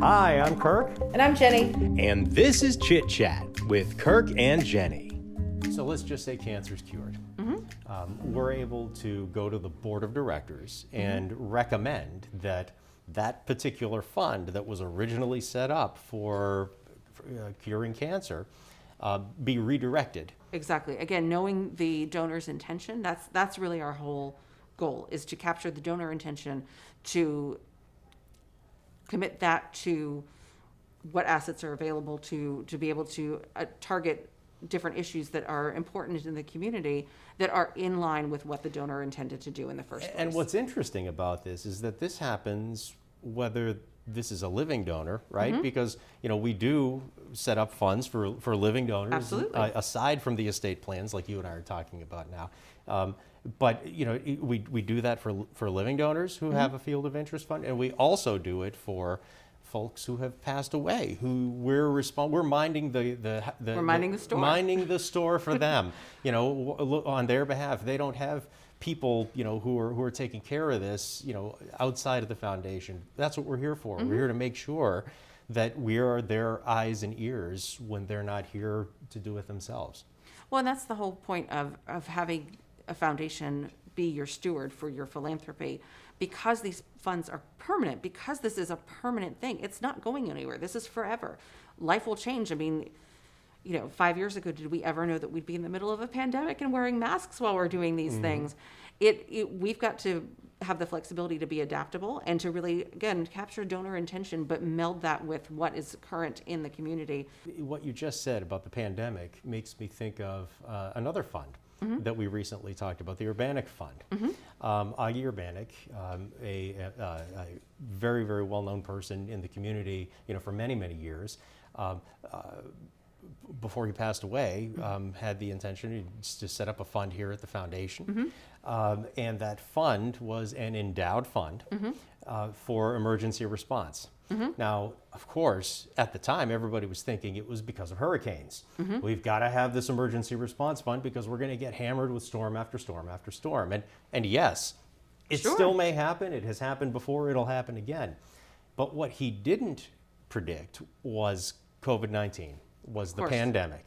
Hi, I'm Kirk. And I'm Jenny. And this is Chit Chat with Kirk and Jenny. So let's just say cancer's cured. We're able to go to the board of directors and recommend that that particular fund that was originally set up for curing cancer be redirected. Exactly. Again, knowing the donor's intention, that's really our whole goal, is to capture the donor intention, to commit that to what assets are available to be able to target different issues that are important in the community that are in line with what the donor intended to do in the first place. And what's interesting about this is that this happens whether this is a living donor, right? Because, we do set up funds for living donors. Absolutely. Aside from the estate plans like you and I are talking about now. But, we do that for living donors who have a field of interest fund, and we also do it for folks who have passed away, who we're minding minding the store for them, on their behalf. They don't have people, who are taking care of this, outside of the foundation. That's what we're here for. We're here to make sure that we are their eyes and ears when they're not here to do it themselves. Well, and that's the whole point of having a foundation be your steward for your philanthropy, because these funds are permanent, because this is a permanent thing. It's not going anywhere. This is forever. Life will change. I mean, 5 years ago, did we ever know that we'd be in the middle of a pandemic and wearing masks while we're doing these things? We've got to have the flexibility to be adaptable and to really, again, capture donor intention, but meld that with what is current in the community. What you just said about the pandemic makes me think of another fund that we recently talked about, the Urbanic Fund. Ggie Urbanic, a very, very well-known person in the community, for many, many years. Before he passed away, had the intention to set up a fund here at the foundation. And that fund was an endowed fund for emergency response. Now, of course, at the time, everybody was thinking it was because of hurricanes. We've got to have this emergency response fund because we're going to get hammered with storm after storm after storm. And yes, it still may happen. It has happened before. It'll happen again. But what he didn't predict was COVID-19, was the pandemic.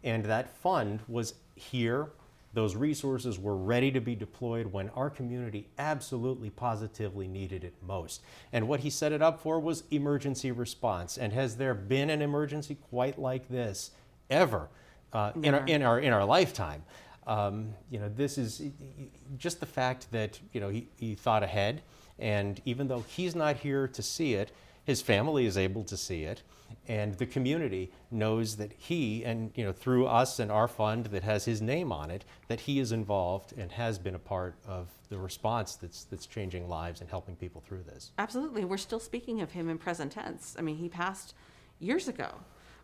And that fund was here. Those resources were ready to be deployed when our community absolutely, positively needed it most. And what he set it up for was emergency response. And has there been an emergency quite like this ever in our lifetime? This is just the fact that he thought ahead. And even though he's not here to see it, his family is able to see it, and the community knows that he, and through us and our fund that has his name on it, that he is involved and has been a part of the response that's changing lives and helping people through this. Absolutely. We're still speaking of him in present tense. I mean, he passed years ago,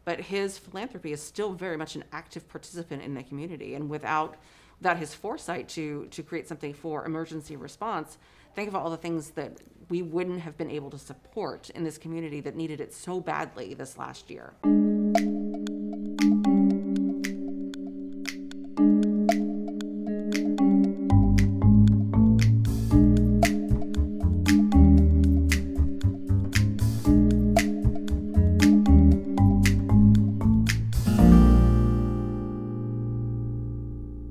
but his philanthropy is still very much an active participant in the community. And without his foresight to create something for emergency response, think of all the things that we wouldn't have been able to support in this community that needed it so badly this last year.